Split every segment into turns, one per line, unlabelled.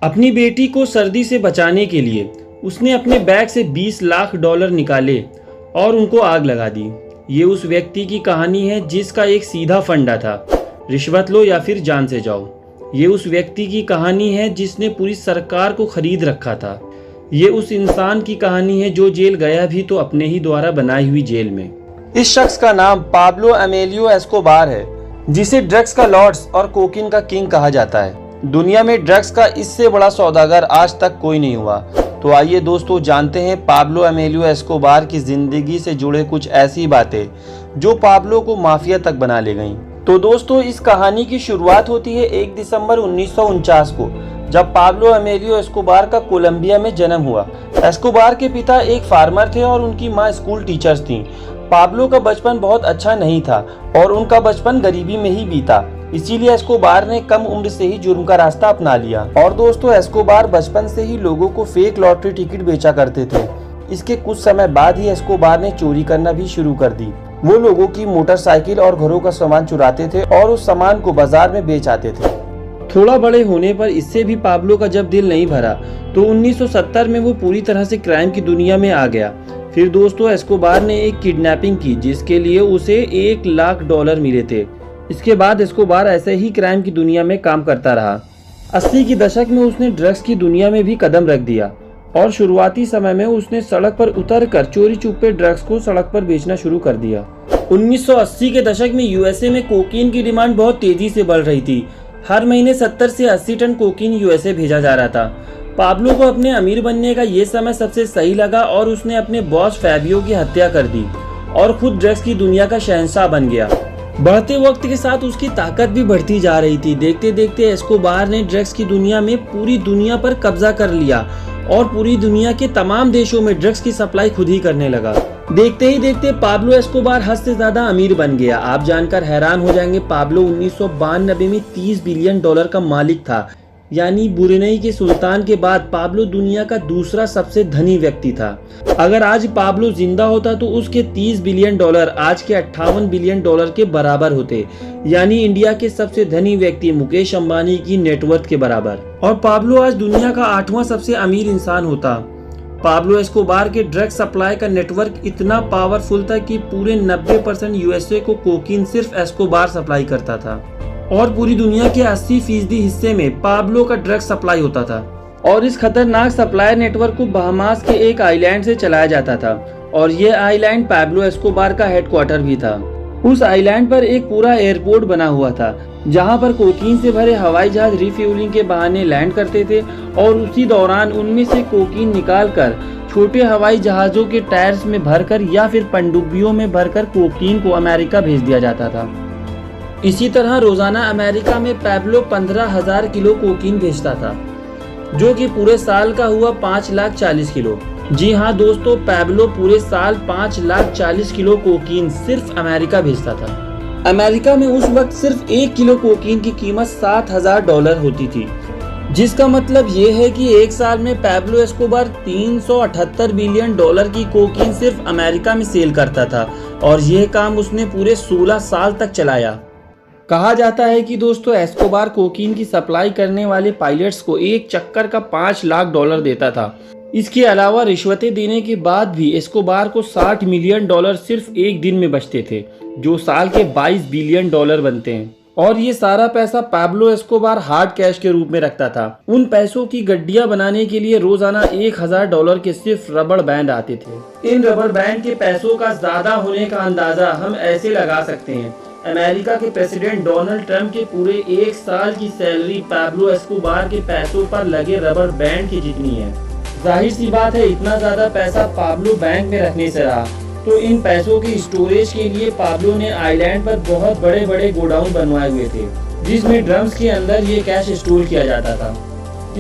अपनी बेटी को सर्दी से बचाने के लिए उसने अपने बैग से 20 लाख डॉलर निकाले और उनको आग लगा दी। ये उस व्यक्ति की कहानी है जिसका एक सीधा फंडा था, रिश्वत लो या फिर जान से जाओ। ये उस व्यक्ति की कहानी है जिसने पूरी सरकार को खरीद रखा था। ये उस इंसान की कहानी है जो जेल गया भी तो अपने ही द्वारा बनाई हुई जेल में। इस शख्स का नाम पाब्लो एमेलियो एस्कोबार है, जिसे ड्रग्स का लॉर्ड्स और कोकीन का किंग कहा जाता है। दुनिया में ड्रग्स का इससे बड़ा सौदागर आज तक कोई नहीं हुआ। तो आइए दोस्तों जानते हैं पाब्लो एमेलियो एस्कोबार की जिंदगी से जुड़े कुछ ऐसी बातें जो पाब्लो को माफिया तक बना ले गईं। तो दोस्तों इस कहानी की शुरुआत होती है 1 दिसंबर 1949 को, जब पाब्लो एमेलियो एस्कोबार का कोलंबिया में जन्म हुआ। एस्कोबार के पिता एक फार्मर थे और उनकी माँ स्कूल टीचर्स थीं। पाब्लो का बचपन बहुत अच्छा नहीं था और उनका बचपन गरीबी में ही बीता, इसीलिए एस्कोबार ने कम उम्र से ही जुर्म का रास्ता अपना लिया। और दोस्तों एस्कोबार बचपन से ही लोगों को फेक लॉटरी टिकट बेचा करते थे। इसके कुछ समय बाद ही एस्कोबार ने चोरी करना भी शुरू कर दी। वो लोगों की मोटरसाइकिल और घरों का सामान चुराते थे और उस सामान को बाजार में बेच आते थे। थोड़ा बड़े होने पर इससे भी पाब्लो का जब दिल नहीं भरा तो 1970 में वो पूरी तरह से क्राइम की दुनिया में आ गया। फिर दोस्तों एस्कोबार ने एक किडनैपिंग की जिसके लिए उसे 1 लाख डॉलर मिले थे। इसके बाद एस्कोबार ऐसे ही क्राइम की दुनिया में काम करता रहा। 80 के दशक में उसने ड्रग्स की दुनिया में भी कदम रख दिया और शुरुआती समय में उसने सड़क पर उतरकर चोरी चुपे ड्रग्स को सड़क पर बेचना शुरू कर दिया। 1980 के दशक में यूएसए में कोकीन की डिमांड बहुत तेजी से बढ़ रही थी। हर महीने 70 से 80 टन कोकीन यूएसए भेजा जा रहा था। पाब्लो को अपने अमीर बनने का ये समय सबसे सही लगा और उसने अपने बॉस फैबियो की हत्या कर दी और खुद ड्रग्स की दुनिया का शहंशाह बन गया। बढ़ते वक्त के साथ उसकी ताकत भी बढ़ती जा रही थी। देखते देखते एस्कोबार ने ड्रग्स की दुनिया में पूरी दुनिया पर कब्जा कर लिया और पूरी दुनिया के तमाम देशों में ड्रग्स की सप्लाई खुद ही करने लगा। देखते ही देखते पाब्लो एस्कोबार हद से ज्यादा अमीर बन गया। आप जानकर हैरान हो जाएंगे, पाब्लो 1992 में 30 बिलियन डॉलर का मालिक था। यानी ब्रुनेई के सुल्तान के बाद पाब्लो दुनिया का दूसरा सबसे धनी व्यक्ति था। अगर आज पाब्लो जिंदा होता तो उसके 30 बिलियन डॉलर आज के 58 बिलियन डॉलर के बराबर होते, यानी इंडिया के सबसे धनी व्यक्ति मुकेश अंबानी की नेटवर्थ के बराबर। और पाब्लो आज दुनिया का 8वां सबसे अमीर इंसान होता। पाब्लो एस्कोबार के ड्रग सप्लाई का नेटवर्क इतना पावरफुल था कि पूरे 90% यूएसए को कोकीन सिर्फ एस्कोबार सप्लाई करता था और पूरी दुनिया के 80% हिस्से में पाब्लो का ड्रग सप्लाई होता था। और इस खतरनाक सप्लाई नेटवर्क को बहामास के एक आइलैंड से चलाया जाता था और ये आइलैंड पाब्लो एस्कोबार का हेडक्वार्टर भी था। उस आइलैंड पर एक पूरा एयरपोर्ट बना हुआ था जहां पर कोकीन से भरे हवाई जहाज रिफ्यूलिंग के बहाने लैंड करते थे और उसी दौरान उनमें से कोकीन निकालकर छोटे हवाई जहाजों के टायर्स में भरकर या फिर पनडुब्बियों में भरकर कोकीन को अमेरिका भेज दिया जाता था। इसी तरह रोजाना अमेरिका में पाब्लो 15,000 किलो कोकीन भेजता था, जो कि पूरे साल का हुआ 5,40,000 किलो। जी हाँ दोस्तों, पाब्लो पूरे साल 5,40,000 किलो कोकीन सिर्फ अमेरिका भेजता था। अमेरिका में उस वक्त सिर्फ 1 किलो कोकीन की कीमत $7,000 होती थी, जिसका मतलब ये है कि एक साल में पाब्लो एस्कोबार 378 बिलियन डॉलर की कोकीन सिर्फ अमेरिका में सेल करता था और यह काम उसने पूरे 16 साल तक चलाया। कहा जाता है कि दोस्तों एस्कोबार कोकीन की सप्लाई करने वाले पायलट्स को एक चक्कर का $5 लाख देता था। इसके अलावा रिश्वतें देने के बाद भी एस्कोबार को $60 मिलियन सिर्फ एक दिन में बचते थे, जो साल के $22 बिलियन बनते हैं। और ये सारा पैसा पाब्लो एस्कोबार हार्ड कैश के रूप में रखता था। उन पैसों की गड्डियां बनाने के लिए रोजाना $1,000 के सिर्फ रबड़ बैंड आते थे। इन रबड़ बैंड के पैसों का ज्यादा होने का अंदाजा हम ऐसे लगा सकते हैं, अमेरिका के प्रेसिडेंट डोनाल्ड ट्रंप के पूरे 1 साल की सैलरी पाब्लो एस्कोबार के पैसों पर लगे रबर बैंड की जितनी है। जाहिर सी बात है इतना ज्यादा पैसा पाब्लो बैंक में रखने से रहा, तो इन पैसों के स्टोरेज के लिए पाब्लो ने आइलैंड पर बहुत बड़े बड़े गोडाउन बनवाए हुए थे, जिसमें ड्रम्स के अंदर ये कैश स्टोर किया जाता था।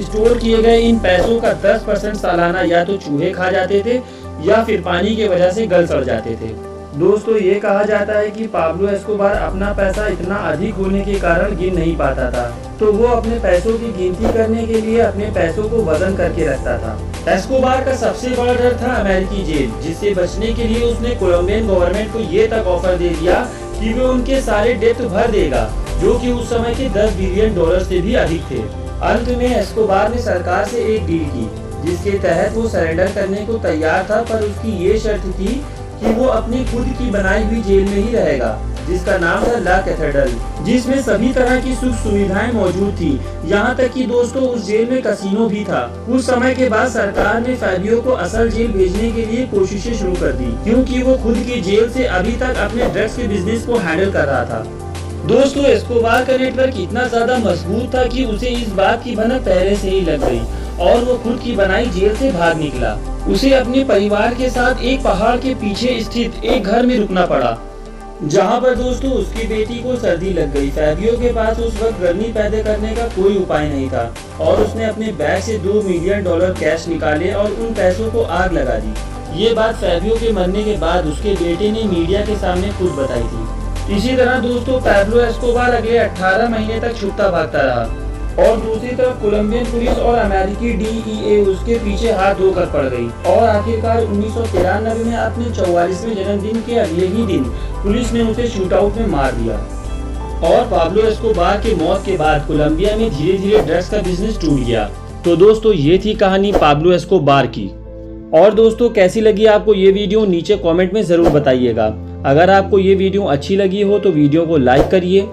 स्टोर किए गए इन पैसों का 10% सालाना या तो चूहे खा जाते थे या फिर पानी की वजह से गल सड़ जाते थे। दोस्तों ये कहा जाता है कि पाब्लो एस्कोबार अपना पैसा इतना अधिक होने के कारण गिन नहीं पाता था, तो वो अपने पैसों की गिनती करने के लिए अपने पैसों को वजन करके रखता था। एस्कोबार का सबसे बड़ा डर था अमेरिकी जेल, जिससे बचने के लिए उसने कोलंबियन गवर्नमेंट को ये तक ऑफर दे दिया कि वो उनके सारे डेब्ट भर देगा, जो कि उस समय के $10 बिलियन से भी अधिक थे। अंत में एस्कोबार ने सरकार से एक डील की जिसके तहत वो सरेंडर करने को तैयार था, पर उसकी ये शर्त थी कि वो अपनी खुद की बनाई हुई जेल में ही रहेगा, जिसका नाम था ला कैथेड्रल, जिसमें सभी तरह की सुख सुविधाएं मौजूद थी। यहाँ तक कि दोस्तों उस जेल में कसिनो भी था। कुछ समय के बाद सरकार ने फैबियो को असल जेल भेजने के लिए कोशिशें शुरू कर दी, क्योंकि वो खुद की जेल से अभी तक अपने ड्रग्स के बिजनेस को हैंडल कर रहा था। दोस्तों एस्कोबार का नेटवर्क इतना ज्यादा मजबूत था कि उसे इस बात की भनक पहले से ही लग गई और वो खुद की बनाई जेल से भाग निकला। उसे अपने परिवार के साथ एक पहाड़ के पीछे स्थित एक घर में रुकना पड़ा, जहाँ पर दोस्तों उसकी बेटी को सर्दी लग गई। फैबियो के पास उस वक्त गर्मी पैदा करने का कोई उपाय नहीं था और उसने अपने बैग से $2 मिलियन कैश निकाले और उन पैसों को आग लगा दी। ये बात फैबियो के मरने के बाद उसके बेटे ने मीडिया के सामने खुद बताई थी। इसी तरह दोस्तों पाब्लो एस्कोबार अगले 18 महीने तक छुपता भागता रहा और दूसरी तरफ कोलंबियन पुलिस और अमेरिकी DEA उसके पीछे हाथ धोकर पड़ गई और आखिरकार 1993 में अपने 44वें जन्मदिन के अगले ही दिन पुलिस ने उसे शूटआउट में मार दिया। और पाब्लो एस्कोबार के मौत के बाद कोलंबिया में धीरे धीरे ड्रग्स का बिजनेस टूट गया। तो दोस्तों ये थी कहानी पाब्लो एस्कोबार की। और दोस्तों कैसी लगी आपको ये वीडियो नीचे कमेंट में ज़रूर बताइएगा। अगर आपको ये वीडियो अच्छी लगी हो तो वीडियो को लाइक करिए।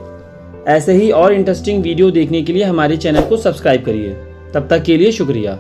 ऐसे ही और इंटरेस्टिंग वीडियो देखने के लिए हमारे चैनल को सब्सक्राइब करिए। तब तक के लिए शुक्रिया।